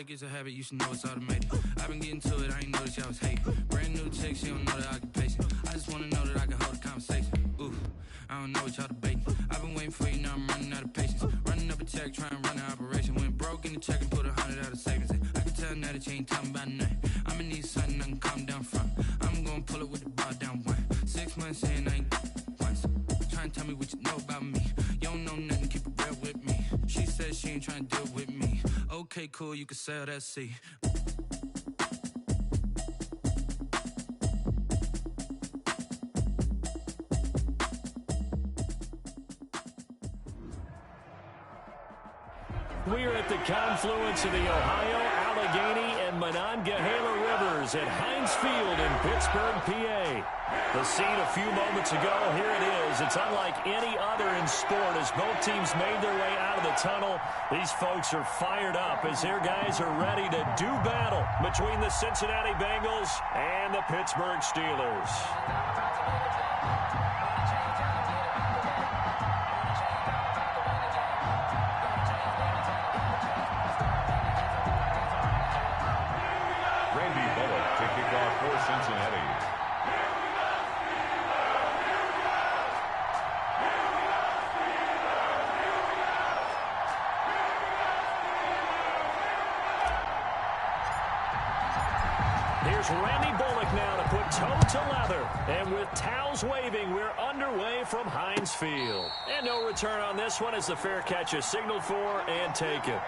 Automatic is a habit, you should know it's automated. I've been getting to it, I ain't noticed y'all was hating. Brand new chick, she don't know the occupation. I just wanna know that I can hold a conversation. Ooh, I don't know what y'all debating. I've been waiting for you, now I'm running out of patience. Running up a check, trying to run an operation. Went broke in the check and put 100 out of savings. I can tell now that you ain't talking about nothing. I'ma need something I can calm down from. I'm gonna pull it with the bar down one. 6 months in, I ain't once. Trying to tell me what you know about me. You don't know nothing, keep it real with me. She said she ain't trying to deal with me. Okay, cool, you can sell that C. We're at the confluence of the Ohio, Allegheny, and Monongahela Rivers at Heinz Field in Pittsburgh, PA. The scene a few moments ago, here it is. It's unlike any other in sport as both teams made their way out of the tunnel. These folks are fired up as their guys are ready to do battle between the Cincinnati Bengals and the Pittsburgh Steelers. For Cincinnati. Here's Randy Bullock now to put toe to leather. And with towels waving, we're underway from Heinz Field. And no return on this one as the fair catch is signaled for and taken.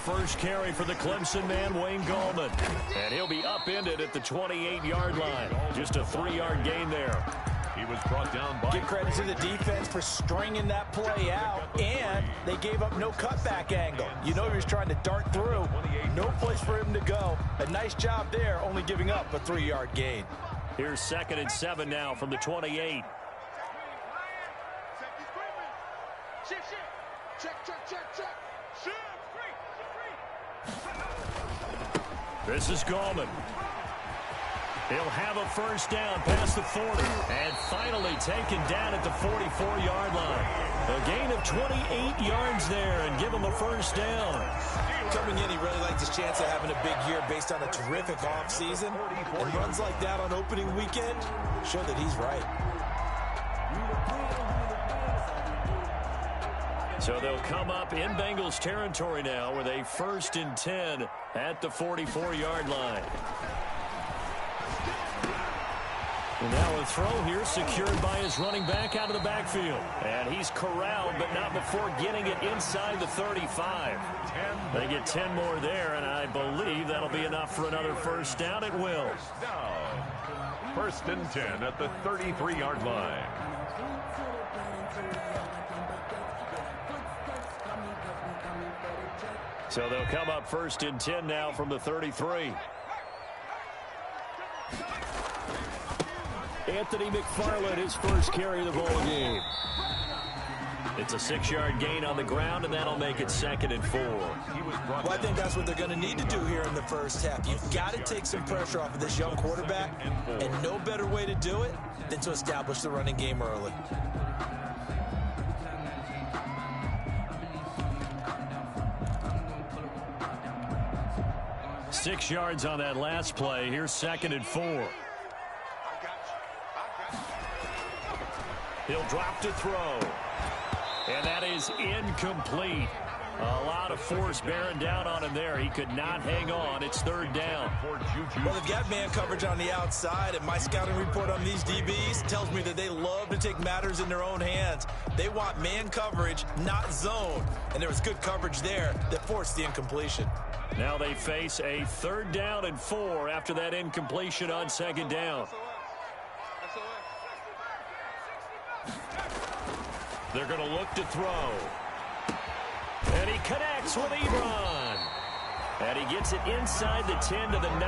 First carry for the Clemson man, Wayne Gallman. And he'll be upended at the 28-yard line. Just a 3-yard gain there. He was brought down by... Give credit to the defense for stringing that play out, and they gave up no cutback angle. You know he was trying to dart through. No place for him to go. A nice job there, only giving up a 3-yard gain. Here's 2nd and 7 now from the 28. This is Gallman. He'll have a first down past the 40. And finally taken down at the 44-yard line. A gain of 28 yards there and give him a first down. Coming in, he really liked his chance of having a big year based on a terrific offseason. And runs like that on opening weekend show that he's right. So they'll come up in Bengals territory now with a 1st and 10 at the 44-yard line. And now a throw here secured by his running back out of the backfield. And he's corralled, but not before getting it inside the 35. They get 10 more there, and I believe that'll be enough for another first down. It will. 1st and 10 at the 33-yard line. So they'll come up 1st and 10 now from the 33. Anthony McFarland, his first carry of the ball game. It's a 6-yard gain on the ground, and that'll make it 2nd and 4. Well, I think that's what they're going to need to do here in the first half. You've got to take some pressure off of this young quarterback, and no better way to do it than to establish the running game early. 6 yards on that last play. Here's 2nd and 4. He'll drop to throw. And that is incomplete. A lot of force bearing down on him there. He could not hang on. It's 3rd down. Well, they've got man coverage on the outside, and my scouting report on these DBs tells me that they love to take matters in their own hands. They want man coverage, not zone. And there was good coverage there that forced the incompletion. Now they face a 3rd down and 4 after that incompletion on 2nd down. They're going to look to throw. And he connects with Ebron. And he gets it inside the 10 to the 9.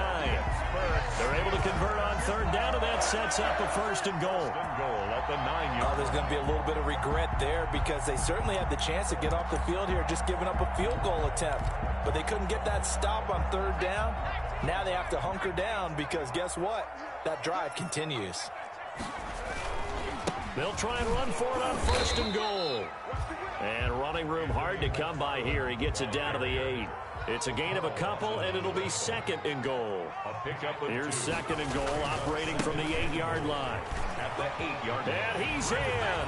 They're able to convert on third down, and that sets up a first and goal. At the 9-yard. There's going to be a little bit of regret there because they certainly had the chance to get off the field here, just giving up a field goal attempt. But they couldn't get that stop on third down. Now they have to hunker down because guess what? That drive continues. They'll try and run for it on first and goal. And running room hard to come by here. He gets it down to the 8. It's a gain of a couple, and it'll be second and goal. Here's second and goal, operating from the 8-yard line. At the 8-yard line. And he's in.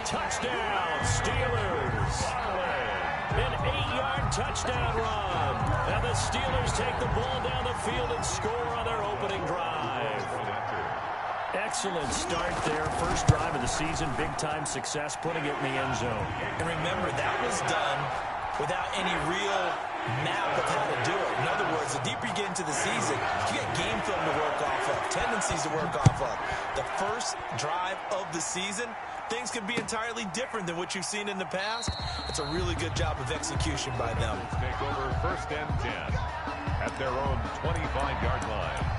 Touchdown, Steelers. An 8-yard touchdown run. And the Steelers take the ball down the field and score on their opening drive. Excellent start there. First drive of the season. Big-time success, putting it in the end zone. And remember, that was done without any real map of how to do it. In other words, the deeper you get into the season, you get game film to work off of, tendencies to work off of. The first drive of the season, things can be entirely different than what you've seen in the past. It's a really good job of execution by them. Let's take over first and 10 at their own 25-yard line.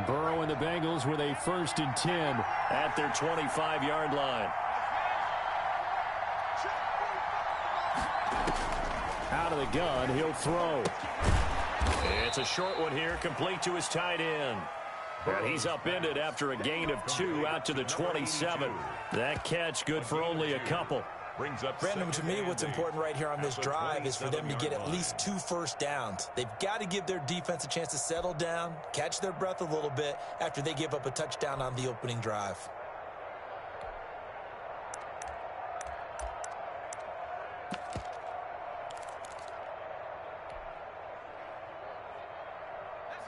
Burrow and the Bengals with a first and 10 at their 25-yard line. Out of the gun, he'll throw. It's a short one here, complete to his tight end. And he's upended after a gain of 2 out to the 27. That catch good for only a couple. Brandon, to me, what's important right here on this drive is for them to get at least 2 first downs. They've got to give their defense a chance to settle down, catch their breath a little bit after they give up a touchdown on the opening drive.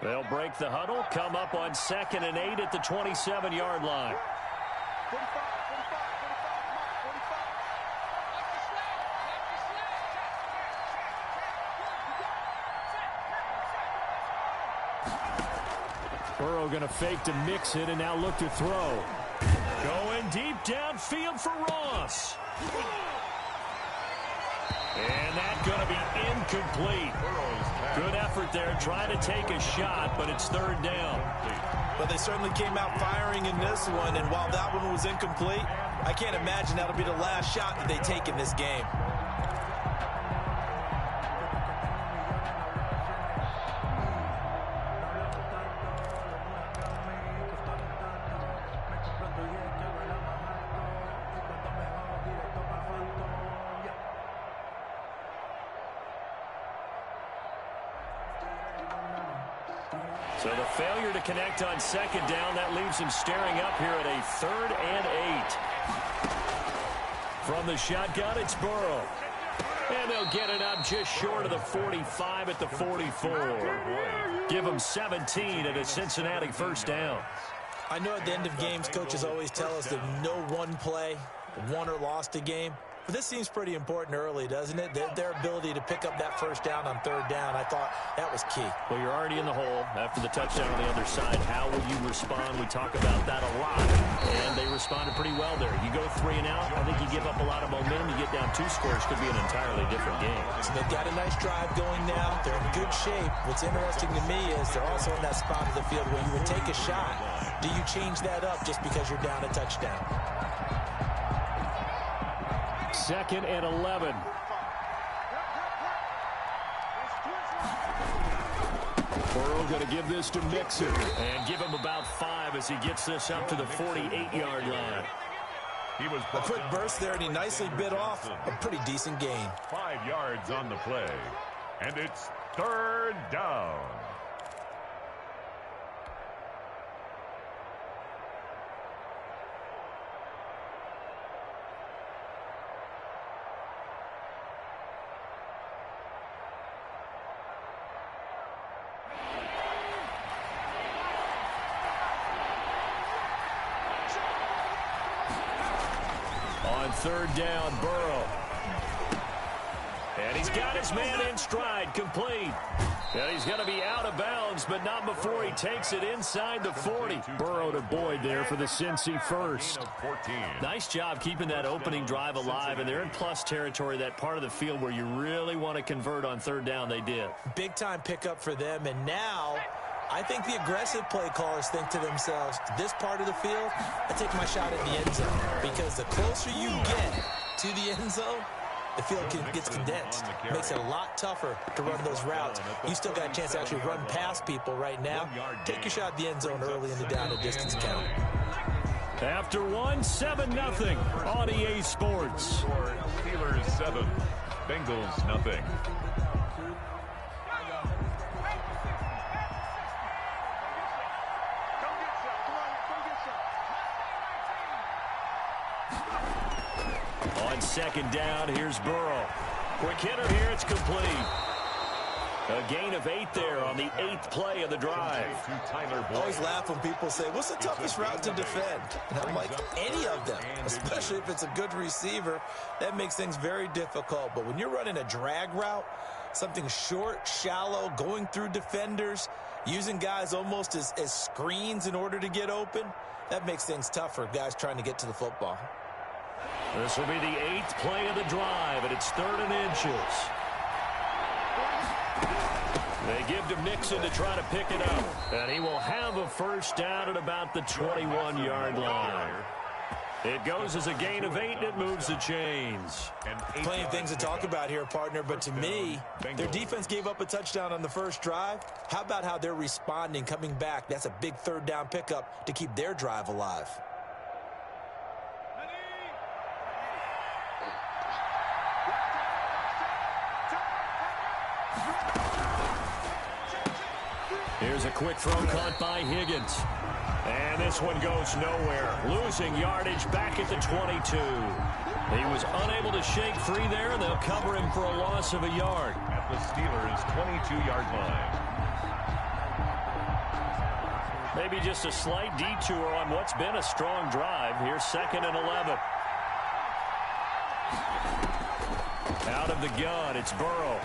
They'll break the huddle, come up on 2nd and 8 at the 27-yard line. Burrow going to fake to mix it and now look to throw. Going deep downfield for Ross. And that's going to be incomplete. Good effort there, trying to take a shot, but it's third down. But they certainly came out firing in this one, and while that one was incomplete, I can't imagine that'll be the last shot that they take in this game. So the failure to connect on 2nd down, that leaves him staring up here at a 3rd and 8. From the shotgun, it's Burrow. And they'll get it up just short of the 45 at the 44. Give them 17 at a Cincinnati first down. I know at the end of games, coaches always tell us that no one play won or lost a game. But this seems pretty important early, doesn't it? Their ability to pick up that first down on 3rd down, I thought that was key. Well, you're already in the hole after the touchdown on the other side. How will you respond? We talk about that a lot, and they responded pretty well there. You go 3 and out, I think you give up a lot of momentum. You get down 2 scores, could be an entirely different game. So they've got a nice drive going now. They're in good shape. What's interesting to me is they're also in that spot of the field where you would take a shot. Do you change that up just because you're down a touchdown? 2nd and 11. Burrow going to give this to Mixon and give him about 5 as he gets this up to the 48-yard line. He was a quick burst there, and he nicely bit off a pretty decent gain. 5 yards on the play, and it's 3rd down. third down, Burrow. And he's got his man in stride, complete. And he's going to be out of bounds, but not before he takes it inside the 40. Burrow to Boyd there for the Cincy first. Nice job keeping that opening drive alive, and they're in plus territory, that part of the field where you really want to convert on third down. They did. Big-time pickup for them, and now I think the aggressive play callers think to themselves, this part of the field, I take my shot at the end zone, because the closer you get to the end zone, the field gets condensed. Makes it a lot tougher to run those routes. You still got a chance to actually run past people right now. Take your shot at the end zone early in the down and distance count. After one, 7-0 on EA Sports. Steelers 7, Bengals nothing. On second down, here's Burrow. Quick hitter here, it's complete. A gain of 8 there on the 8th play of the drive. I always laugh when people say, what's the toughest route to defend? And I'm like, any of them, especially if it's a good receiver. That makes things very difficult. But when you're running a drag route, something short, shallow, going through defenders, using guys almost as screens in order to get open, that makes things tougher, guys trying to get to the football. This will be the 8th play of the drive, and it's 3rd and inches. They give to Mixon to try to pick it up, and he will have a first down at about the 21-yard line. It goes as a gain of 8, and it moves the chains. Plenty of things to talk about here, partner, but to me, their defense gave up a touchdown on the first drive. How about how they're responding, coming back? That's a big third down pickup to keep their drive alive. Here's a quick throw caught by Higgins. And this one goes nowhere. Losing yardage back at the 22. He was unable to shake free there, and they'll cover him for a loss of a yard. At the Steelers' 22-yard line. Maybe just a slight detour on what's been a strong drive. Here's 2nd and 11. Out of the gun, it's Burrow.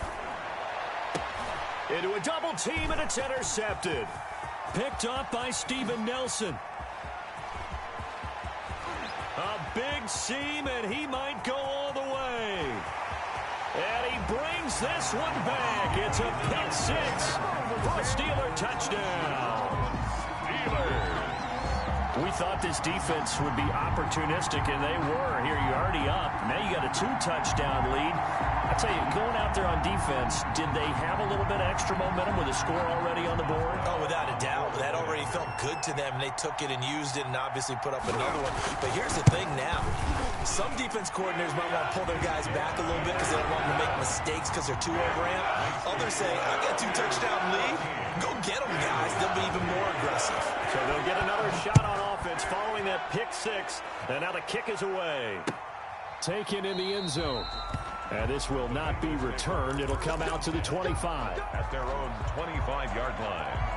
Into a double team, and it's intercepted. Picked off by Steven Nelson. A big seam, and he might go all the way. And he brings this one back. It's a pick six for a Steeler touchdown. Steelers. We thought this defense would be opportunistic, and they were. Here, you're already up. Now you got a 2-touchdown lead. I tell you, going out there on defense, did they have a little bit of extra momentum with a score already on the board? Oh, without a doubt. That already felt good to them. They took it and used it and obviously put up another one. But here's the thing now. Some defense coordinators might want to pull their guys back a little bit because they don't want them to make mistakes because they're too overamped. Others say, I got a 2-touchdown lead. Go get them, guys. They'll be even more aggressive. So they'll get another shot on offense following that pick six. And now the kick is away. Taken in the end zone. And this will not be returned. It'll come out to the 25. At their own 25-yard line.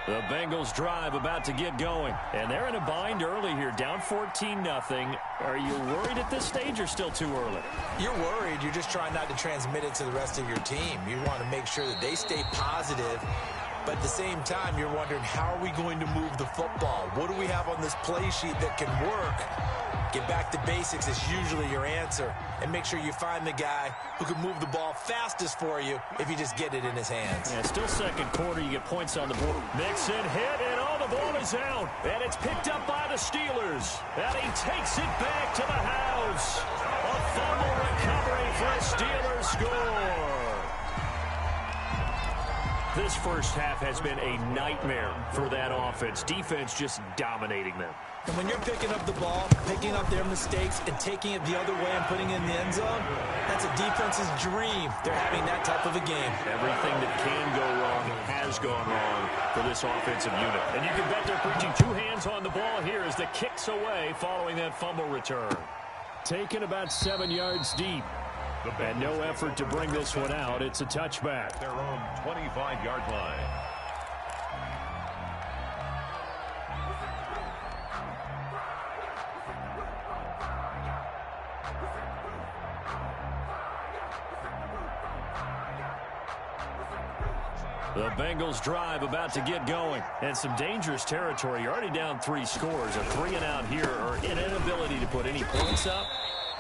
The Bengals drive about to get going. And they're in a bind early here, down 14-0. Are you worried at this stage or still too early? You're worried. You're just trying not to transmit it to the rest of your team. You want to make sure that they stay positive. But at the same time, you're wondering, how are we going to move the football? What do we have on this play sheet that can work? Get back to basics is usually your answer. And make sure you find the guy who can move the ball fastest for you if you just get it in his hands. Yeah, still second quarter. You get points on the board. Mixon hit, and all the ball is out. And it's picked up by the Steelers. And he takes it back to the house. A fumble recovery for a Steelers score. This first half has been a nightmare for that offense. Defense just dominating them. And when you're picking up the ball, picking up their mistakes, and taking it the other way and putting it in the end zone, that's a defense's dream. They're having that type of a game. Everything that can go wrong has gone wrong for this offensive unit. And you can bet they're preaching 2 hands on the ball here as the kick's away following that fumble return. taken about 7 yards deep. And no effort to bring this one out. It's a touchback. Their own 25-yard line. The Bengals drive about to get going. And some dangerous territory. You're already down 3 scores. A 3-and-out here, or an inability to put any points up.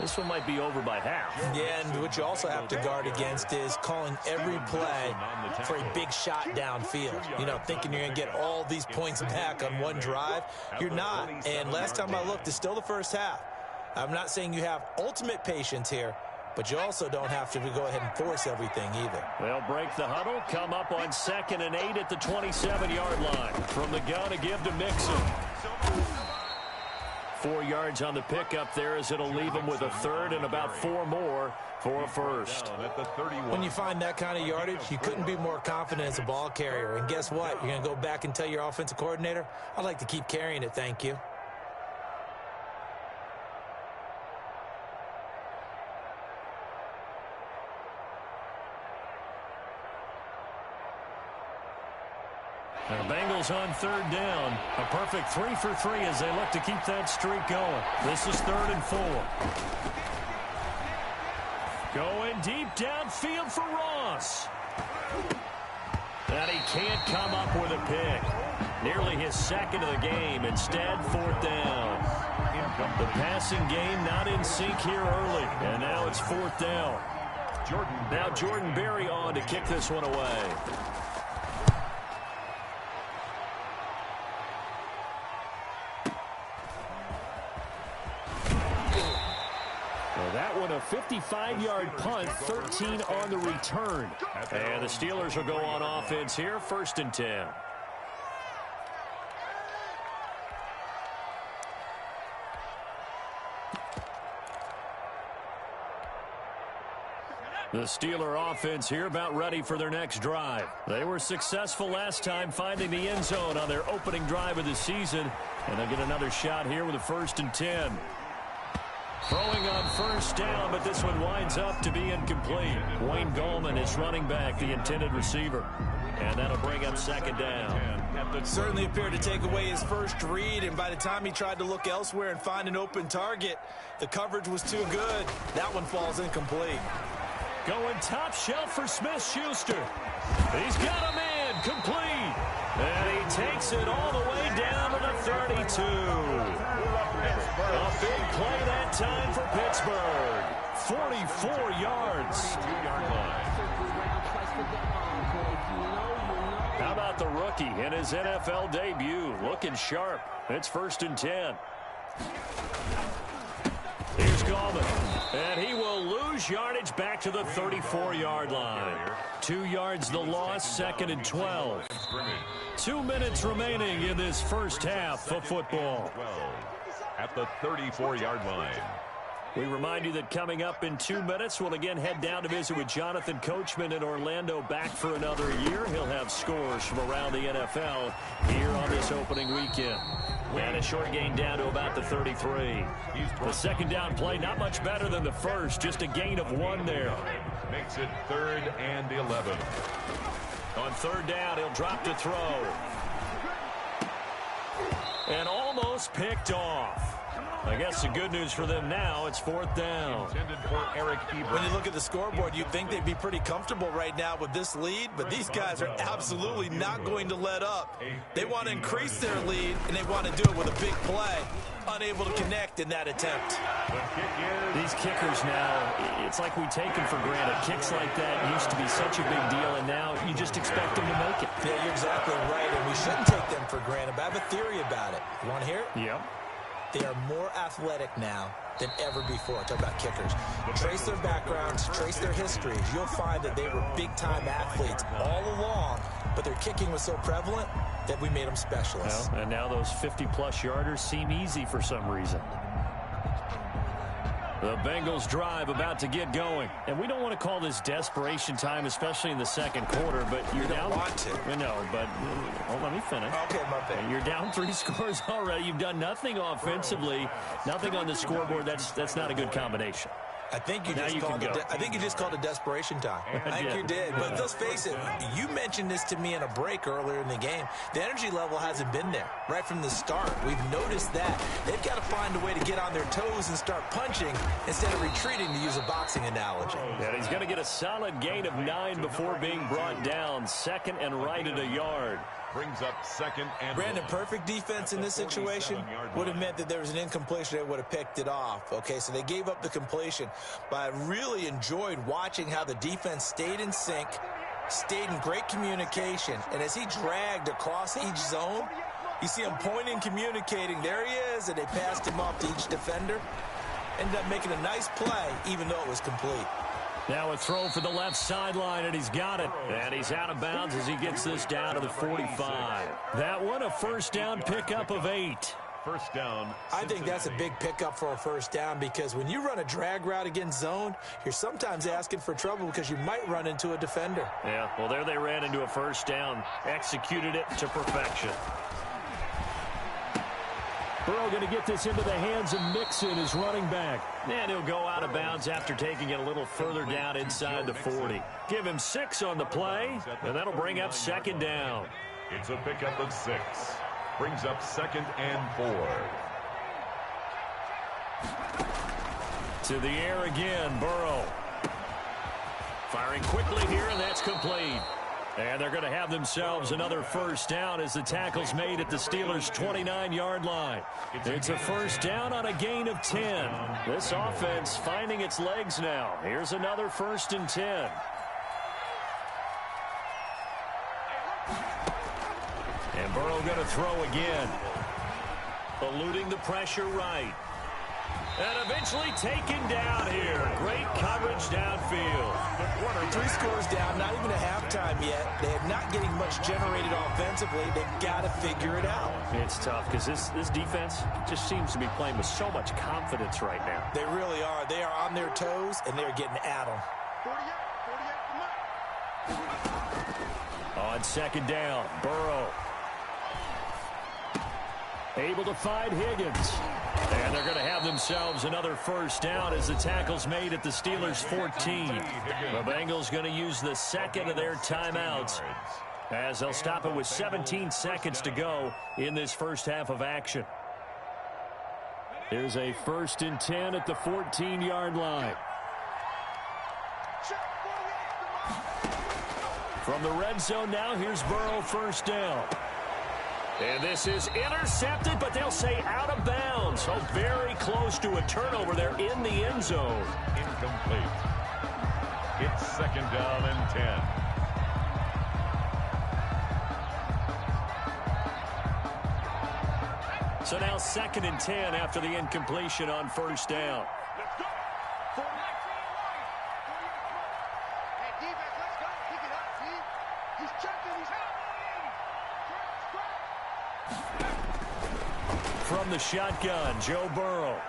This one might be over by half. Yeah, and what you also have to guard against is calling every play for a big shot downfield. You know, thinking you're going to get all these points back on one drive. You're not. And last time I looked, it's still the first half. I'm not saying you have ultimate patience here, but you also don't have to go ahead and force everything either. They'll break the huddle, come up on 2nd and 8 at the 27-yard line. From the gun to give to Mixon. 4 yards on the pickup there as it'll leave him with a 3rd and about 4 more for a 1st. When you find that kind of yardage, you couldn't be more confident as a ball carrier. And guess what? You're going to go back and tell your offensive coordinator, I'd like to keep carrying it, thank you. The Bengals on 3rd down. A perfect 3 for 3 as they look to keep that streak going. This is 3rd and 4. Going deep downfield for Ross. And he can't come up with a pick. Nearly his 2nd of the game. Instead, 4th down. The passing game not in sync here early. And now it's 4th down. Now Jordan Berry on to kick this one away. That one a 55-yard punt, 13 on the return. And the Steelers will go on offense here, 1st and 10. The Steeler offense here about ready for their next drive. They were successful last time finding the end zone on their opening drive of the season. And they'll get another shot here with a 1st and 10. Throwing on 1st down, but this one winds up to be incomplete. Wayne Gallman is running back, the intended receiver. And that'll bring up 2nd down. Certainly appeared to take away his first read, and by the time he tried to look elsewhere and find an open target, the coverage was too good. That one falls incomplete. Going top shelf for Smith-Schuster. He's got a man, complete. And he takes it all the way down to the 32. A big play that time for Pittsburgh. 44 yards. How about the rookie in his NFL debut? Looking sharp. It's 1st and 10. Here's Gallman. And he will lose yardage back to the 34-yard line. 2 yards the loss, 2nd and 12. 2 minutes remaining in this first half of football. At the 34-yard line. We remind you that coming up in 2 minutes, we'll again head down to visit with Jonathan Coachman in Orlando, back for another year. He'll have scores from around the NFL here on this opening weekend. And a short gain down to about the 33. The 2nd down play, not much better than the first, just a gain of 1 there. Makes it 3rd and 11. On 3rd down, he'll drop to throw. And almost picked off. I guess the good news for them now, it's 4th down. When you look at the scoreboard, you'd think they'd be pretty comfortable right now with this lead, but these guys are absolutely not going to let up. They want to increase their lead, and they want to do it with a big play. Unable to connect in that attempt. These kickers now, it's like we take them for granted. Kicks like that used to be such a big deal, and now you just expect them to make it. Yeah, you're exactly right, and we shouldn't take them for granted, but I have a theory about it. You want to hear it? Yep. They are more athletic now than ever before. Talk about kickers. Trace their backgrounds, trace their histories. You'll find that they were big-time athletes all along, but their kicking was so prevalent that we made them specialists. Well, and now those 50-plus yarders seem easy for some reason. The Bengals drive about to get going. And we don't want to call this desperation time, especially in the second quarter, but you're down. Want to. I know, but let me finish. Okay, my bad. You're down 3 scores already. You've done nothing offensively, nothing on the scoreboard. That's not a good combination. I think you just called it desperation time. I think you did. But let's face it, you mentioned this to me in a break earlier in the game. The energy level hasn't been there right from the start. We've noticed that. They've got to find a way to get on their toes and start punching instead of retreating, to use a boxing analogy. And he's going to get a solid gain of 9 before being brought down. Second and right at a yard. Brings up second and Brandon, perfect defense in this situation would have meant that there was an incompletion. They would have picked it off. Okay, so they gave up the completion. But I really enjoyed watching how the defense stayed in sync, stayed in great communication. And as he dragged across each zone, you see him pointing, communicating. There he is, and they passed him off to each defender. Ended up making a nice play, even though it was complete. Now a throw for the left sideline, and he's got it. And he's out of bounds as he gets this down to the 45. That one, a first down pickup of 8. First down. I think that's a big pickup for a first down, because when you run a drag route against zone, you're sometimes asking for trouble because you might run into a defender. Yeah, well, there they ran into a first down. Executed it to perfection. Burrow going to get this into the hands of Mixon, his running back. And he'll go out of bounds after taking it a little further down inside the 40. Give him 6 on the play, and that'll bring up second down. It's a pickup of 6. Brings up second and 4. To the air again, Burrow. Firing quickly here, and that's complete. And they're going to have themselves another first down as the tackle's made at the Steelers' 29-yard line. It's a first down on a gain of 10. This offense finding its legs now. Here's another 1st and 10. And Burrow going to throw again. Eluding the pressure right. And eventually taken down here. Great coverage downfield. 3 scores down, not even a halftime yet. They're not getting much generated offensively. They've got to figure it out. It's tough because this defense just seems to be playing with so much confidence right now. They really are. They are on their toes, and they're getting at them. On second down, Burrow. Able to find Higgins. And they're going to have themselves another first down as the tackle's made at the Steelers' 14. The Bengals going to use the second of their timeouts as they'll stop it with 17 seconds to go in this first half of action. Here's a 1st and 10 at the 14-yard line. From the red zone now, here's Burrow, first down. And this is intercepted, but they'll say out of bounds. So very close to a turnover there in the end zone. Incomplete. It's second down and 10. So now 2nd and 10 after the incompletion on first down. From the shotgun, Joe Burrow.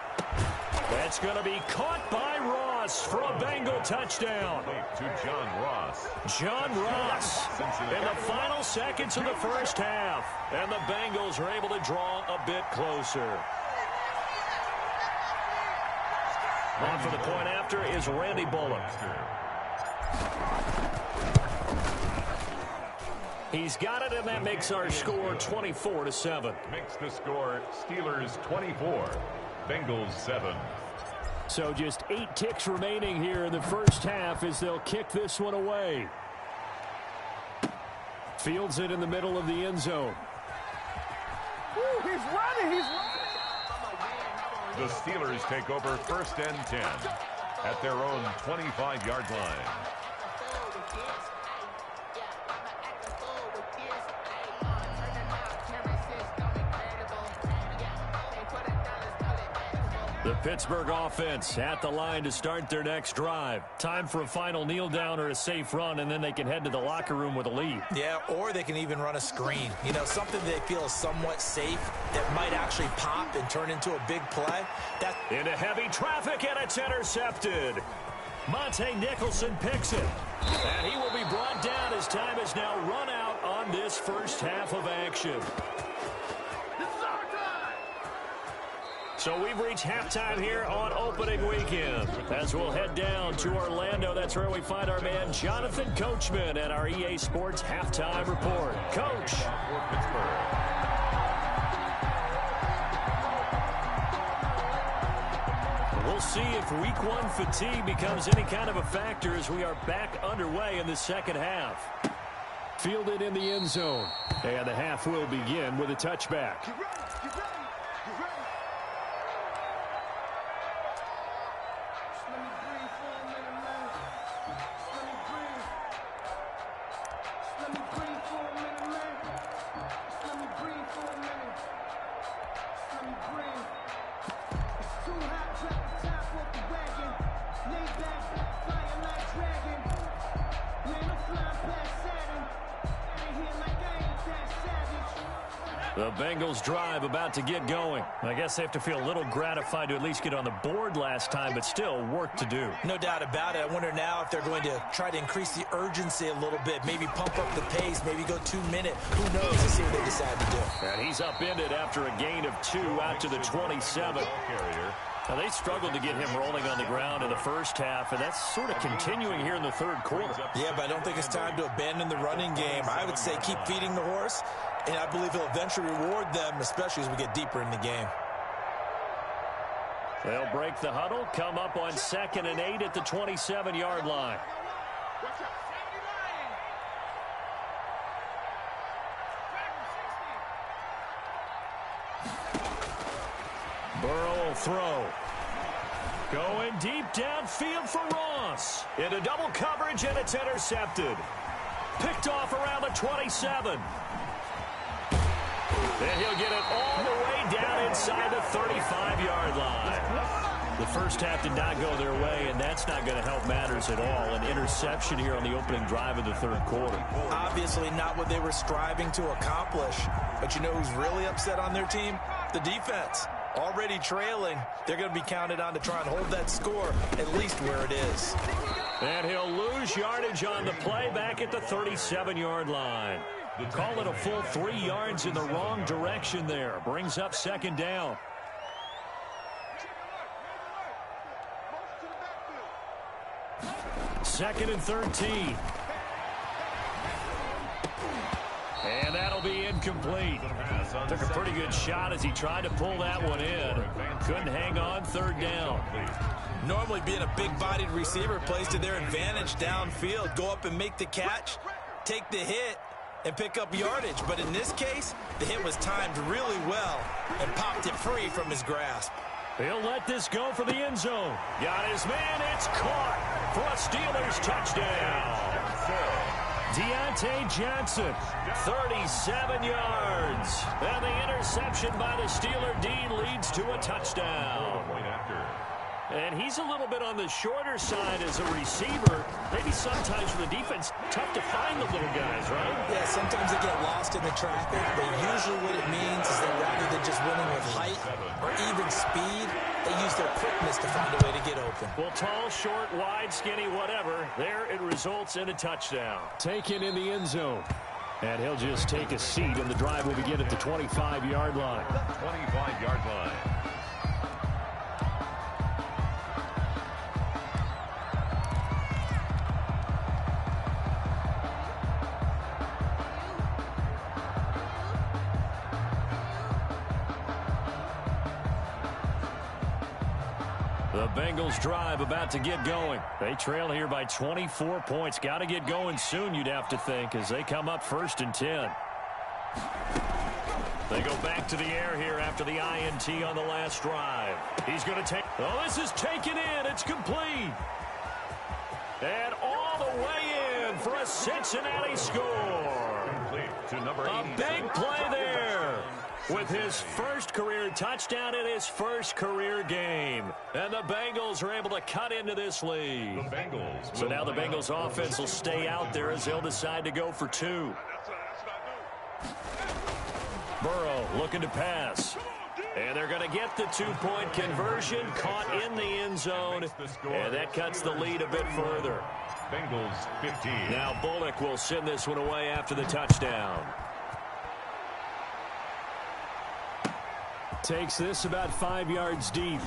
That's going to be caught by Ross for a Bengal touchdown. To John Ross. John Ross in the final seconds of the first half. And the Bengals are able to draw a bit closer. On for the point after is Randy Bullock. He's got it, and that makes our score 24-7. Makes the score Steelers 24, Bengals 7. So just 8 ticks remaining here in the first half as they'll kick this one away. Fields it in the middle of the end zone. Ooh, he's running. The Steelers take over 1st and 10 at their own 25-yard line. The Pittsburgh offense at the line to start their next drive. Time for a final kneel down or a safe run, and then they can head to the locker room with a lead. Yeah, or they can even run a screen. You know, something they feel is somewhat safe that might actually pop and turn into a big play. Into heavy traffic, and it's intercepted. Monte Nicholson picks it. And he will be brought down as time is now run out on this first half of action. So we've reached halftime here on opening weekend. As we'll head down to Orlando, that's where we find our man Jonathan Coachman at our EA Sports Halftime Report. Coach. We'll see if week one fatigue becomes any kind of a factor as we are back underway in the second half. Fielded in the end zone. And the half will begin with a touchback. The Bengals drive about to get going. I guess they have to feel a little gratified to at least get on the board last time, but still work to do. No doubt about it. I wonder now if they're going to try to increase the urgency a little bit, maybe pump up the pace, maybe go 2 minute. Who knows? Let's see what they decide to do. And he's upended after a gain of 2 out to the 27. Now, they struggled to get him rolling on the ground in the first half, and that's sort of continuing here in the third quarter. Yeah, but I don't think it's time to abandon the running game. I would say keep feeding the horse, and I believe he'll eventually reward them, especially as we get deeper in the game. They'll break the huddle, come up on 2nd and 8 at the 27-yard line. Burrow will throw. Going deep downfield for Ross. Into double coverage, and it's intercepted. Picked off around the 27. And he'll get it all the way down inside the 35-yard line. The first half did not go their way, and that's not going to help matters at all. An interception here on the opening drive of the third quarter. Obviously not what they were striving to accomplish. But you know who's really upset on their team? The defense. Already trailing, they're going to be counted on to try and hold that score at least where it is. And he'll lose yardage on the play back at the 37-yard line. Call it a full 3 yards in the wrong direction there. Brings up 2nd down. Second and 13. And that'll be incomplete. Took a pretty good shot as he tried to pull that one in. Couldn't hang on, 3rd down. Normally being a big-bodied receiver plays to their advantage downfield. Go up and make the catch, take the hit, and pick up yardage. But in this case, the hit was timed really well and popped it free from his grasp. He'll let this go for the end zone. Got his man. It's caught for a Steelers touchdown. Deontay Johnson, 37 yards. And the interception by the Steeler D leads to a touchdown. And he's a little bit on the shorter side as a receiver. Maybe sometimes for the defense, tough to find the little guys, right? Yeah, sometimes they get lost in the traffic, but usually what it means is that rather than just winning with height or even speed, they use their quickness to find a way to get open. Well, tall, short, wide, skinny, whatever, there it results in a touchdown. Taken in the end zone. And he'll just take a seat, and the drive will begin at the 25-yard line. 25-yard line. The Bengals drive about to get going. They trail here by 24 points. Got to get going soon, you'd have to think, as they come up 1st and 10. They go back to the air here after the INT on the last drive. He's going to take... Oh, this is taken in. It's complete. And all the way in for a Cincinnati score. Complete to number 87. A big play there. with his first career touchdown in his first career game. And the Bengals are able to cut into this lead. So now the Bengals offense will stay out there as they'll decide to go for 2. Burrow looking to pass. And they're going to get the 2-point conversion, caught in the end zone, and that cuts the lead a bit further. Bengals 15. Now Bullock will send this one away after the touchdown. Takes this about 5 yards deep.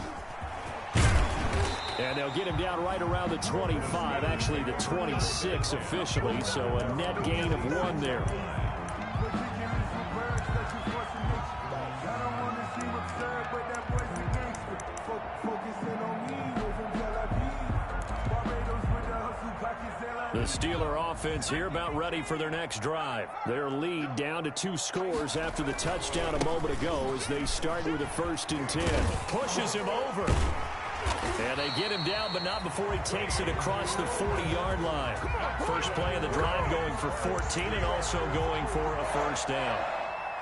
And they'll get him down right around the 25, actually the 26 officially, so a net gain of 1 there. The Steeler offense here about ready for their next drive. Their lead down to 2 scores after the touchdown a moment ago as they start with a 1st and 10. Pushes him over. And they get him down, but not before he takes it across the 40-yard line. First play of the drive going for 14 and also going for a 1st down.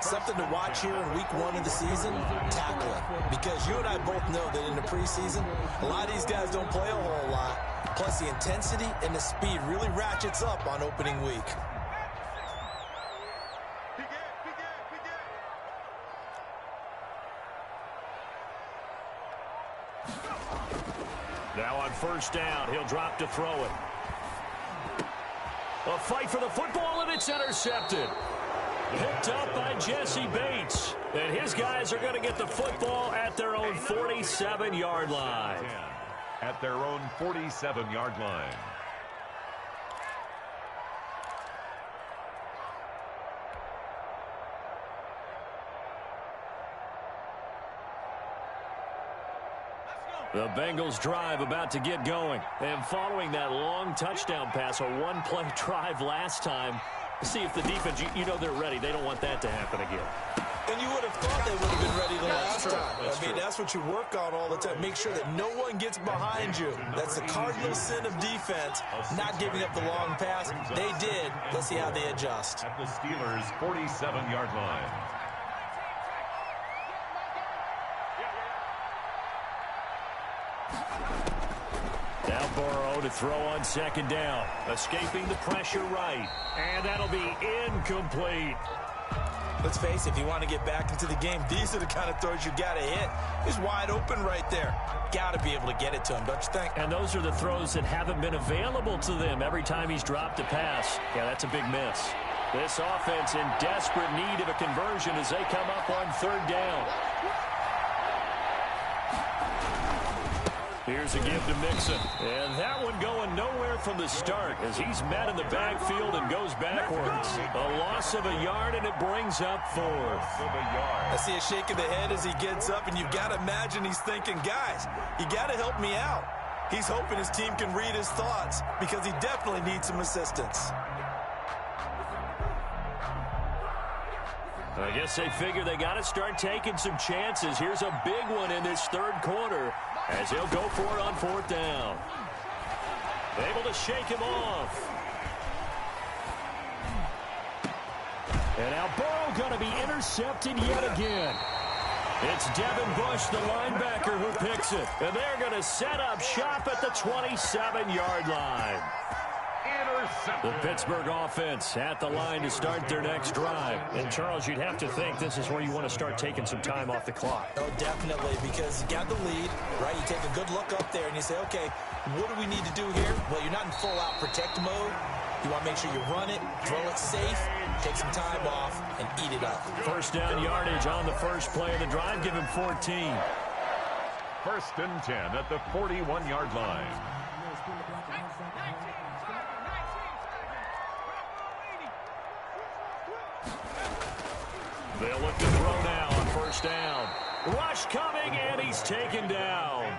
Something to watch here in week 1 of the season, tackling. Because you and I both know that in the preseason, a lot of these guys don't play a whole lot. Plus, the intensity and the speed really ratchets up on opening week. Now on 1st down, he'll drop to throw it. A fight for the football, and it's intercepted. Picked up by Jesse Bates. And his guys are going to get the football at their own 47-yard line. At their own 47-yard line. The Bengals drive about to get going. And following that long touchdown pass, a 1-play drive last time, see if the defense, you know they're ready. They don't want that to happen again. And you would have thought they would have been ready the last time. That's what you work on all the time. Make sure that no one gets behind you. That's the cardinal sin of defense, not giving up the long pass. They did. Let's see how they adjust. At the Steelers' 47-yard line. Now Burrow to throw on 2nd down. Escaping the pressure right. And that'll be incomplete. Let's face it, if you want to get back into the game, these are the kind of throws you got to hit. He's wide open right there. Got to be able to get it to him, don't you think? And those are the throws that haven't been available to them every time he's dropped a pass. Yeah, that's a big miss. This offense in desperate need of a conversion as they come up on 3rd down. Here's a give to Mixon. And that one going nowhere from the start as he's met in the backfield and goes backwards. A loss of a yard, and it brings up 4th. I see a shake of the head as he gets up, and you've got to imagine he's thinking, guys, you got to help me out. He's hoping his team can read his thoughts because he definitely needs some assistance. I guess they figure they got to start taking some chances. Here's a big one in this 3rd quarter as he'll go for it on 4th down. Able to shake him off. And now Burrow going to be intercepted yet again. It's Devin Bush, the linebacker, who picks it. And they're going to set up shop at the 27-yard line. The Pittsburgh offense at the line to start their next drive. And, Charles, you'd have to think this is where you want to start taking some time off the clock. Oh, definitely, because you got the lead, right? You take a good look up there and you say, okay, what do we need to do here? Well, you're not in full-out protect mode. You want to make sure you run it, throw it safe, take some time off, and eat it up. 1st down yardage on the first play of the drive. Give him 14. 1st and 10 at the 41-yard line. They'll look to throw now on 1st down. Rush coming, and he's taken down.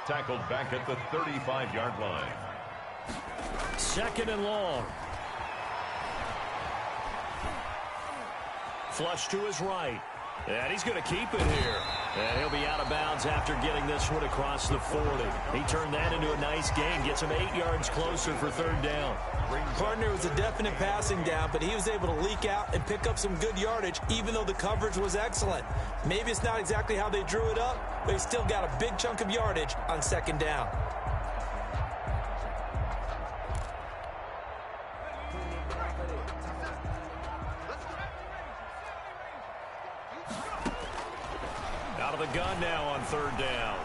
Tackled back at the 35-yard line. 2nd and long. Flush to his right. And he's going to keep it here. And he'll be out of bounds after getting this one across the 40. He turned that into a nice gain, gets him 8 yards closer for third down. Partner was a definite passing down, but he was able to leak out and pick up some good yardage, even though the coverage was excellent. Maybe it's not exactly how they drew it up, but he still got a big chunk of yardage on second down. Out of the gun now on third down.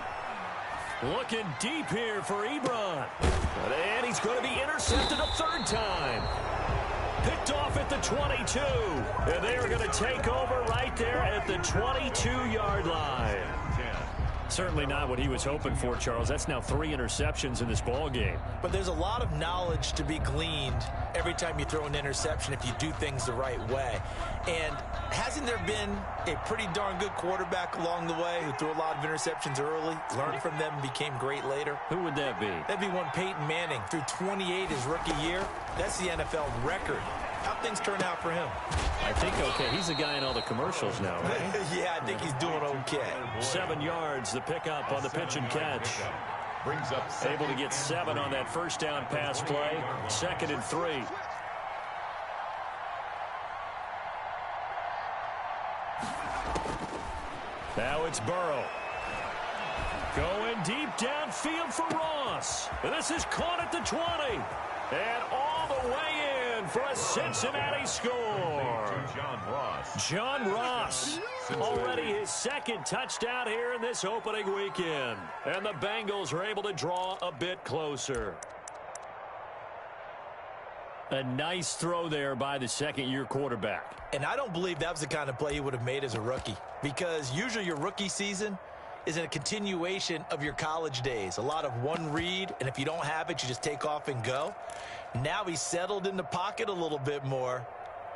Looking deep here for Ebron. And he's going to be intercepted a third time. Picked off at the 22. And they are going to take over right there at the 22-yard line. Certainly not what he was hoping for, Charles. That's now 3 interceptions in this ball game. But there's a lot of knowledge to be gleaned every time you throw an interception if you do things the right way. And hasn't there been a pretty darn good quarterback along the way who threw a lot of interceptions early, learned from them, and became great later? Who would that be? That'd be one Peyton Manning. Threw 28 his rookie year. That's the NFL record. How'd things turn out for him? I think okay. He's the guy in all the commercials now, right? Yeah, I think he's doing okay. 7 yards, the pickup on the pitch and catch. Brings up Able to get 7 on that first down pass play. 2nd and 3. Now it's Burrow. Going deep downfield for Ross. And this is caught at the 20. And all the way in for a Cincinnati score. John Ross. Already his 2nd touchdown here in this opening weekend. And the Bengals are able to draw a bit closer. A nice throw there by the second-year quarterback. And I don't believe that was the kind of play he would have made as a rookie, because usually your rookie season is a continuation of your college days. A lot of one read, and if you don't have it, you just take off and go. Now he's settled in the pocket a little bit more,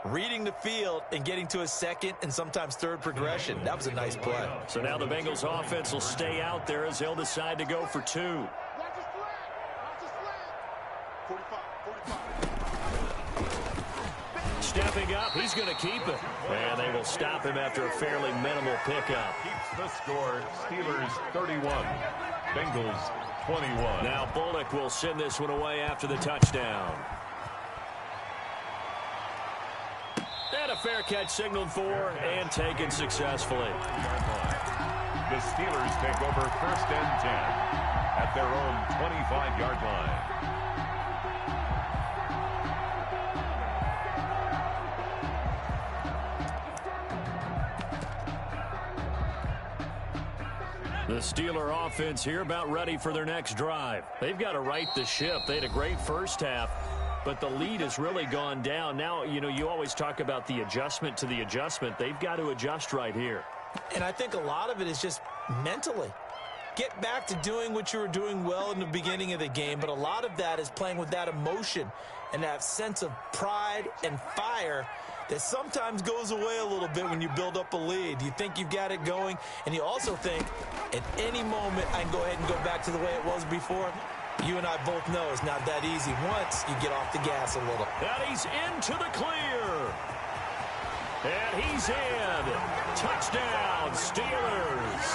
reading the field and getting to a second and sometimes third progression. That was a nice play. So now the Bengals offense will stay out there as they'll decide to go for 2. Stepping up, he's going to keep it. And they will stop him after a fairly minimal pickup. Keeps the score. Steelers 31. Bengals 21. Now Bullock will send this one away after the touchdown. And a fair catch signaled for and taken successfully. The Steelers take over 1st and 10 at their own 25-yard line. The Steeler offense here about ready for their next drive. They've got to right the ship. They had a great first half, but the lead has really gone down. Now, you always talk about the adjustment to the adjustment. They've got to adjust right here. And I think a lot of it is just mentally. Get back to doing what you were doing well in the beginning of the game, but a lot of that is playing with that emotion and that sense of pride and fire that sometimes goes away a little bit when you build up a lead. You think you've got it going, and you also think at any moment I can go ahead and go back to the way it was before. You and I both know it's not that easy once you get off the gas a little. And he's into the clear. And he's in. Touchdown, Steelers.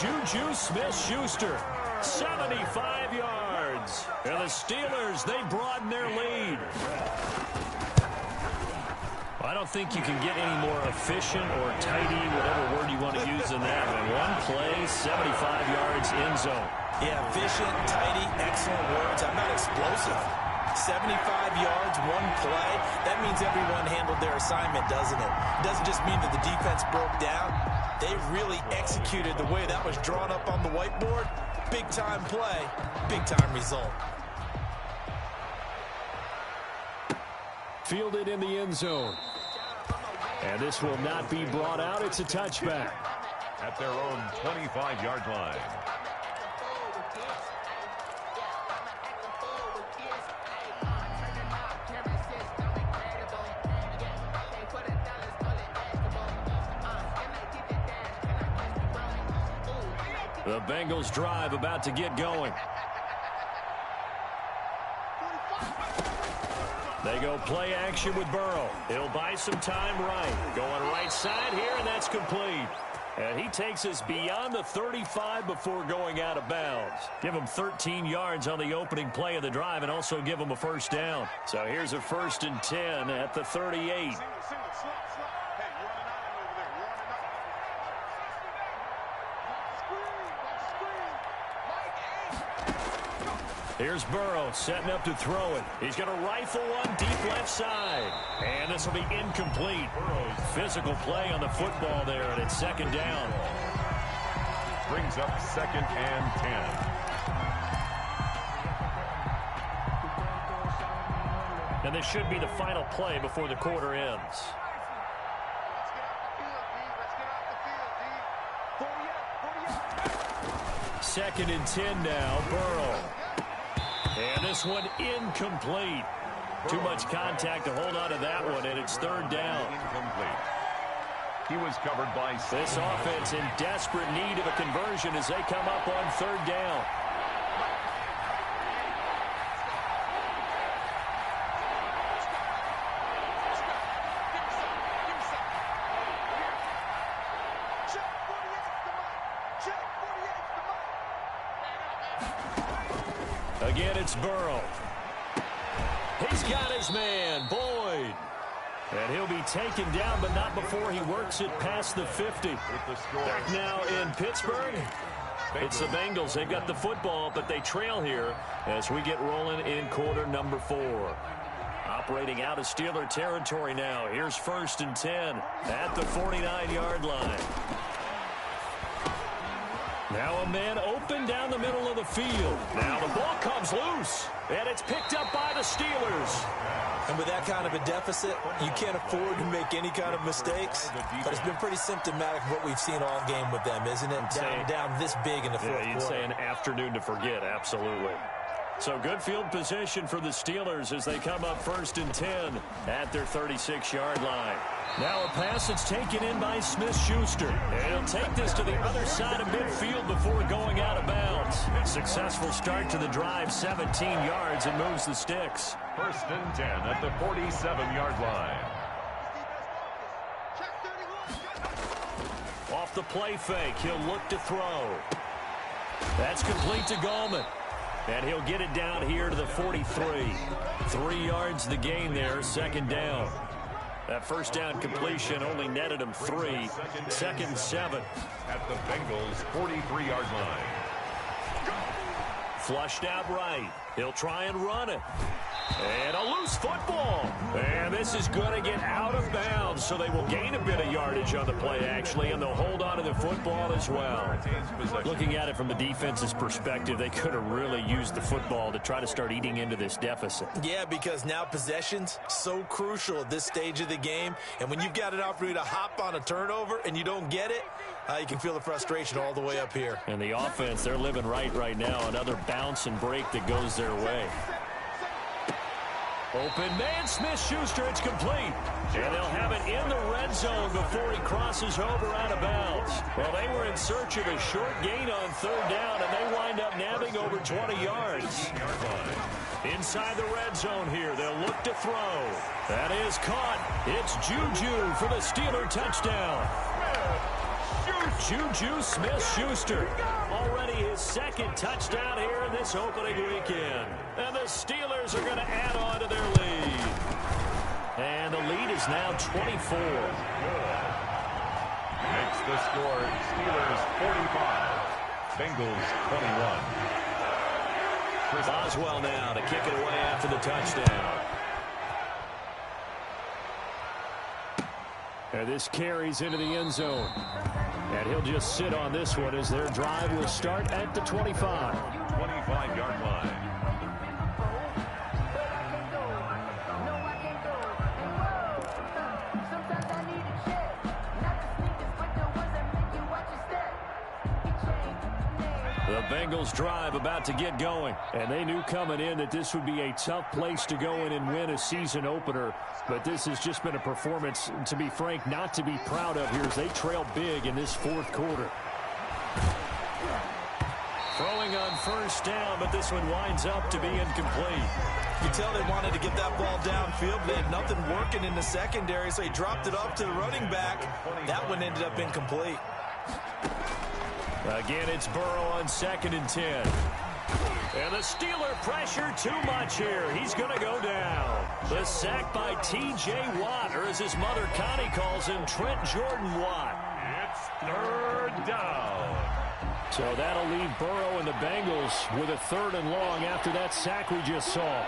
Juju Smith-Schuster, 75 yards. And the Steelers, they broaden their lead. I don't think you can get any more efficient or tidy, whatever word you want to use in that one. One play, 75 yards in zone. Yeah, efficient, tidy, excellent words. How about explosive? 75 yards, one play. That means everyone handled their assignment, doesn't it? It doesn't just mean that the defense broke down. They really executed the way that was drawn up on the whiteboard. Big-time play, big-time result. Fielded in the end zone. And this will not be brought out. It's a touchback. At their own 25-yard line. The Bengals drive about to get going. They go play action with Burrow. He'll buy some time right. Going right side here, and that's complete. And he takes us beyond the 35 before going out of bounds. Give him 13 yards on the opening play of the drive and also give him a first down. So here's a 1st and 10 at the 38. Here's Burrow setting up to throw it. He's going to rifle one deep left side. And this will be incomplete. Physical play on the football there, and it's 2nd down. Brings up 2nd and 10. And this should be the final play before the quarter ends. Second and 10 now, Burrow. And this one incomplete. Too much contact to hold on to that one, and it's 3rd down. Incomplete. He was covered by this offense in desperate need of a conversion as they come up on 3rd down. Again, it's Burrow. He's got his man, Boyd. And he'll be taken down, but not before he works it past the 50. Back now in Pittsburgh. It's the Bengals. They've got the football, but they trail here as we get rolling in quarter number 4. Operating out of Steeler territory now. Here's 1st and 10 at the 49-yard line. Now a man open down the middle of the field. Now the ball comes loose, and it's picked up by the Steelers. And with that kind of a deficit, you can't afford to make any kind of mistakes. But it's been pretty symptomatic of what we've seen all game with them, isn't it? Down this big in the fourth quarter. You'd say an afternoon to forget, absolutely. So good field position for the Steelers as they come up 1st and 10 at their 36-yard line. Now a pass that's taken in by Smith-Schuster. And he'll take this to the other side of midfield before going out of bounds. Successful start to the drive, 17 yards, and moves the sticks. 1st and 10 at the 47-yard line. Off the play fake, he'll look to throw. That's complete to Gallman. And he'll get it down here to the 43. 3 yards the gain there, 2nd down. That first down completion only netted him 3. 2nd and 7. At the Bengals' 43-yard line. Flushed out right. He'll try and run it. And a loose football. And this is going to get out of bounds, so they will gain a bit of yardage on the play, actually, and they'll hold on to the football as well. Looking at it from the defense's perspective, they could have really used the football to try to start eating into this deficit. Yeah, because now possession's so crucial at this stage of the game, and when you've got an opportunity to hop on a turnover and you don't get it, you can feel the frustration all the way up here. And the offense, they're living right now. Another bounce and break that goes their way. Open man, Smith-Schuster, it's complete. And they'll have it in the red zone before he crosses over out of bounds. Well, they were in search of a short gain on 3rd down, and they wind up nabbing over 20 yards. Inside the red zone here, they'll look to throw. That is caught. It's Juju for the Steeler touchdown. Juju Smith-Schuster, already his 2nd touchdown here in this opening weekend. And the Steelers are going to add on to their lead. And the lead is now 24. Makes the score Steelers 45, Bengals 21. Boswell now to kick it away after the touchdown. And this carries into the end zone. And he'll just sit on this one as their drive will start at the 25. 25-yard line. The Bengals drive about to get going. And they knew coming in that this would be a tough place to go in and win a season opener. But this has just been a performance, to be frank, not to be proud of here as they trail big in this 4th quarter. Throwing on first down, but this one winds up to be incomplete. You can tell they wanted to get that ball downfield. They had nothing working in the secondary, so he dropped it up to the running back. That one ended up incomplete. Again, it's Burrow on 2nd and 10. And the Steeler pressure too much here. He's going to go down. The sack by T.J. Watt, or as his mother Connie calls him, Trent Jordan Watt. It's 3rd down. So that'll leave Burrow and the Bengals with a 3rd and long after that sack we just saw.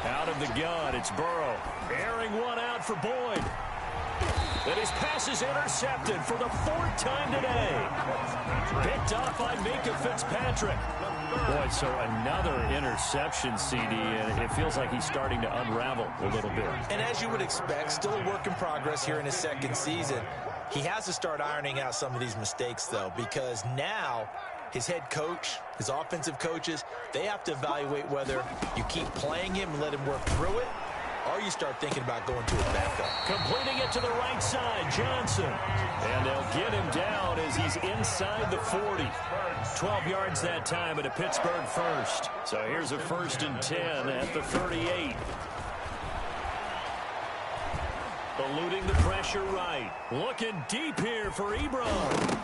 Out of the gun, it's Burrow. Airing one out for Boyd. And his pass is intercepted for the 4th time today. Picked off by Minka Fitzpatrick. Boy, so another interception, CD, and it feels like he's starting to unravel a little bit. And as you would expect, still a work in progress here in his 2nd season. He has to start ironing out some of these mistakes, though, because now his head coach, his offensive coaches, they have to evaluate whether you keep playing him and let him work through it, or you start thinking about going to his backup. Completing it to the right side, Johnson. And they'll get him down as he's inside the 40. 12 yards that time at a Pittsburgh first. So here's a 1st and 10 at the 38. Eluding the pressure right. Looking deep here for Ebron.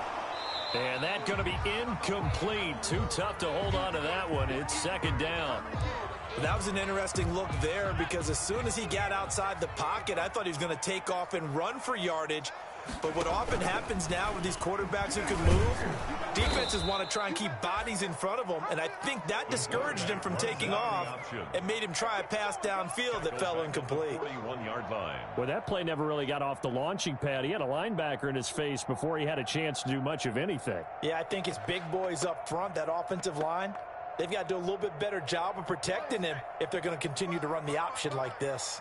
And that's going to be incomplete. Too tough to hold on to that one. It's 2nd down. That was an interesting look there because as soon as he got outside the pocket, I thought he was going to take off and run for yardage. But what often happens now with these quarterbacks who can move, defenses want to try and keep bodies in front of them, and I think that discouraged him from taking off and made him try a pass downfield that fell incomplete. 41-yard line. Well, that play never really got off the launching pad. He had a linebacker in his face before he had a chance to do much of anything. Yeah, I think it's big boys up front, that offensive line. They've got to do a little bit better job of protecting him if they're going to continue to run the option like this.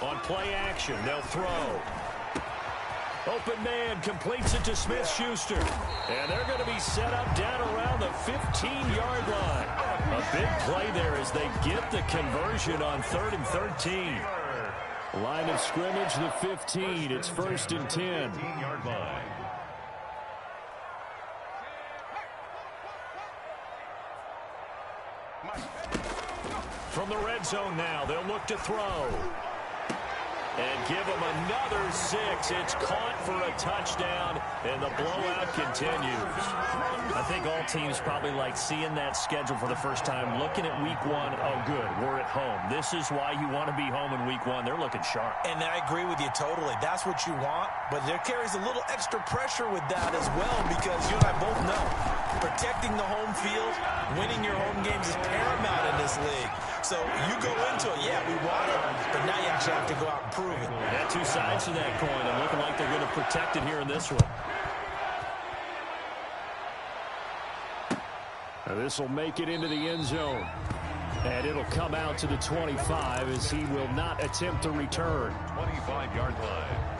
On play action, they'll throw. Open man completes it to Smith-Schuster. And they're going to be set up down around the 15-yard line. A big play there as they get the conversion on 3rd and 13. Line of scrimmage, the 15. It's 1st and 10. 15-yard line. From the red zone now, they'll look to throw. And give him another 6. It's caught for a touchdown, and the blowout continues. I think all teams probably like seeing that schedule for the first time, looking at week 1. Oh, good, we're at home. This is why you want to be home in week 1. They're looking sharp. And I agree with you totally. That's what you want, but there carries a little extra pressure with that as well because you and I both know protecting the home field, winning your home games is paramount in this league. So you go into it, yeah, we want it, but now you actually have to go out and prove it. Yeah, 2 sides to that coin, and looking like they're going to protect it here in this one. Now this will make it into the end zone. And it'll come out to the 25 as he will not attempt to return. 25-yard line.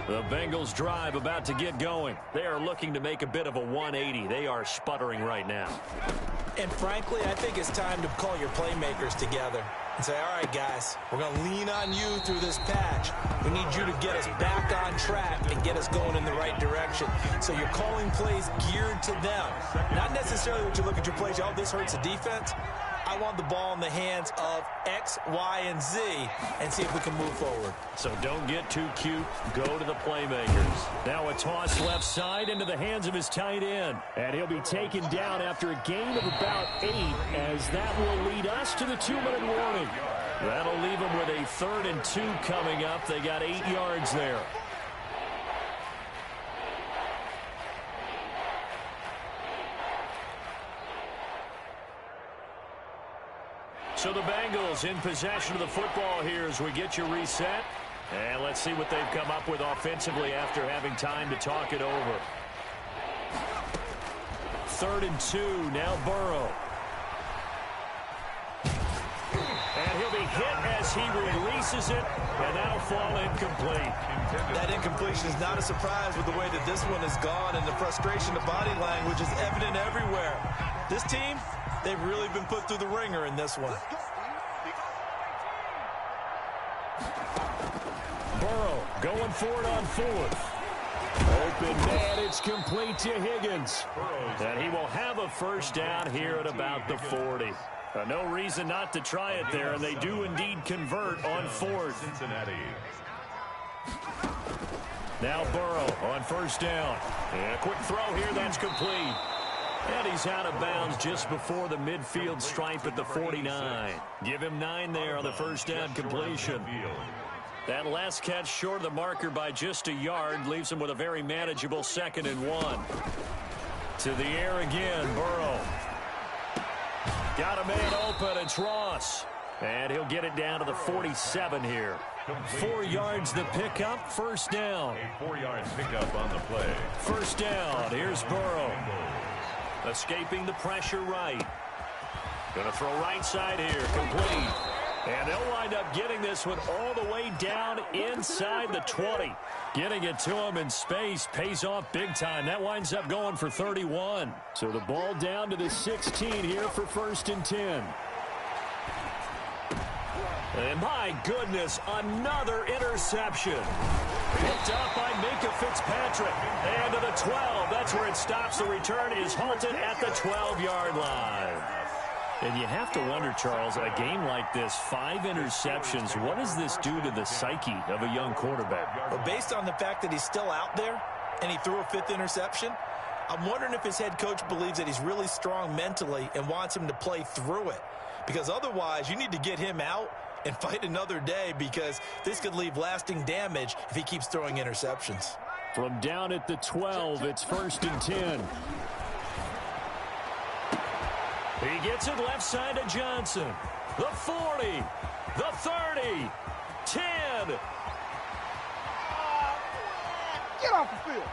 The Bengals drive about to get going. They are looking to make a bit of a 180. They are sputtering right now. And frankly, I think it's time to call your playmakers together and say, all right, guys, we're going to lean on you through this patch. We need you to get us back on track and get us going in the right direction. So you're calling plays geared to them. Not necessarily what you look at your plays, oh, this hurts the defense. I want the ball in the hands of X, Y, and Z and see if we can move forward. So don't get too cute. Go to the playmakers. Now a toss left side into the hands of his tight end. And he'll be taken down after a gain of about 8 as that will lead us to the 2-minute warning. That'll leave them with a 3rd and 2 coming up. They got 8 yards there. So the Bengals in possession of the football here as we get you reset. And let's see what they've come up with offensively after having time to talk it over. 3rd and 2, now Burrow. And he'll be hit as as he releases it, and that'll fall incomplete. That incompletion is not a surprise with the way that this one has gone, and the frustration of body language is evident everywhere. This team, they've really been put through the ringer in this one. Burrow going for it on fourth. Open man, it's complete to Higgins. And he will have a first down here at about the 40. No reason not to try it there, and they do indeed convert on fourth. Cincinnati. Now Burrow on first down. And a quick throw here, that's complete. And he's out of bounds just before the midfield stripe at the 49. Give him 9 there on the first down completion. That last catch short of the marker by just a yard leaves him with a very manageable 2nd and 1. To the air again, Burrow. Got a man open, it's Ross. And he'll get it down to the 47 here. 4 yards the pickup, first down. A 4-yard pickup on the play. First down, here's Burrow. Escaping the pressure right. Going to throw right side here, complete. And they'll wind up getting this one all the way down inside the 20. Getting it to him in space pays off big time. That winds up going for 31. So the ball down to the 16 here for 1st and 10. And my goodness, another interception. Picked up by Minka Fitzpatrick. And to the 12. That's where it stops. The return is halted at the 12-yard line. And you have to wonder, Charles, a game like this, 5 interceptions, what does this do to the psyche of a young quarterback? Well, based on the fact that he's still out there and he threw a 5th interception, I'm wondering if his head coach believes that he's really strong mentally and wants him to play through it. Because otherwise, you need to get him out and fight another day, because this could leave lasting damage if he keeps throwing interceptions. From down at the 12, it's 1st and 10. He gets it left side to Johnson. The 40, the 30, 10. Get off the field.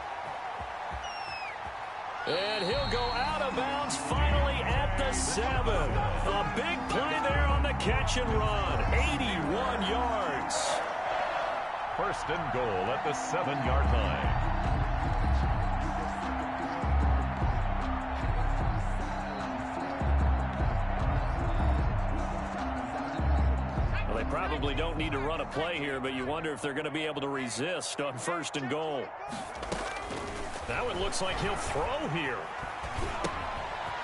And he'll go out of bounds finally at the 7. A big play there on the catch and run. 81 yards. 1st and goal at the 7-yard line. They probably don't need to run a play here, but you wonder if they're going to be able to resist on 1st and goal. Now it looks like he'll throw here.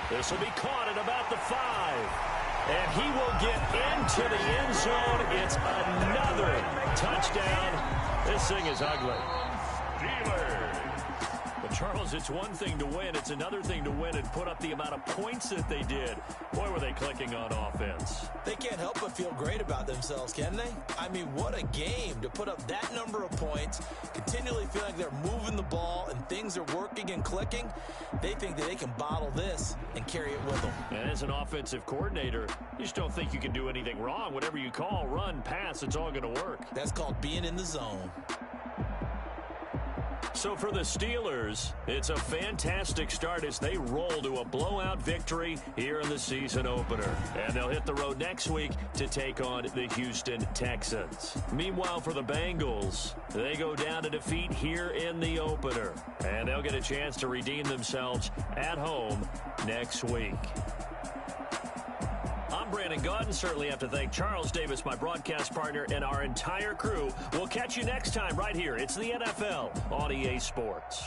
This will be caught at about the 5. And he will get into the end zone. It's another touchdown. This thing is ugly. Steelers. But Charles, it's one thing to win. It's another thing to win and put up the amount of points that they did. Boy, were they clicking on offense. They can't help but feel great about themselves, can they? I mean, what a game to put up that number of points, continually feel like they're moving the ball and things are working and clicking. They think that they can bottle this and carry it with them. And as an offensive coordinator, you just don't think you can do anything wrong. Whatever you call, run, pass, it's all going to work. That's called being in the zone. So for the Steelers, it's a fantastic start as they roll to a blowout victory here in the season opener. And they'll hit the road next week to take on the Houston Texans. Meanwhile, for the Bengals, they go down to defeat here in the opener. And they'll get a chance to redeem themselves at home next week. I'm Brandon Gaudin. Certainly have to thank Charles Davis, my broadcast partner, and our entire crew. We'll catch you next time right here. It's the NFL on EA Sports.